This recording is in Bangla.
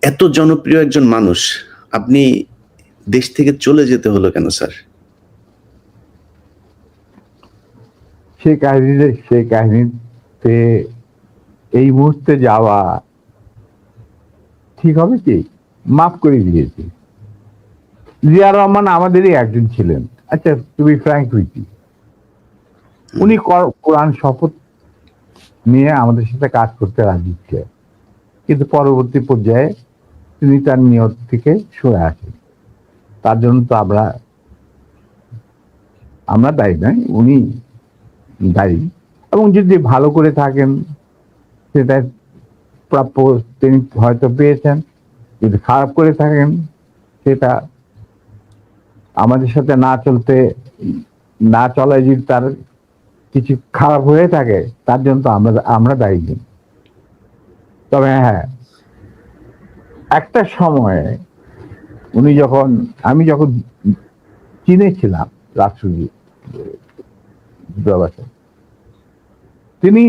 এত জনপ্রিয় একজন মানুষ, আপনি দেশ থেকে চলে যেতে হলো কেন স্যার? সেই কাহিনীতে এই মুহূর্তে যাওয়া ঠিক হবে কি? মাফ করে দিয়েছি। জিয়া রহমান আমাদেরই একজন ছিলেন। আচ্ছা, তুমি ফ্র্যাঙ্ক উইথ, উনি কোরআন শপথ নিয়ে আমাদের সাথে কাজ করতে রাজি ছিলেন, কিন্তু পরবর্তী পর্যায়ে তিনি তার নিয়ত থেকে সরে আসেন। তার জন্য তো আমরা দায়ী নয়, উনি দায়ী। এবং যদি ভালো করে থাকেন সেটা প্রাপ্য তিনি হয়তো পেয়েছেন, যদি খারাপ করে থাকেন সেটা আমাদের সাথে না চলায় যদি তার কিছু খারাপ হয়ে থাকে তার জন্য তো আমরা দায়ী নেই। তবে হ্যাঁ, একটা সময়ে আমি যখন চীনে ছিলাম রাষ্ট্রদূত, তিনি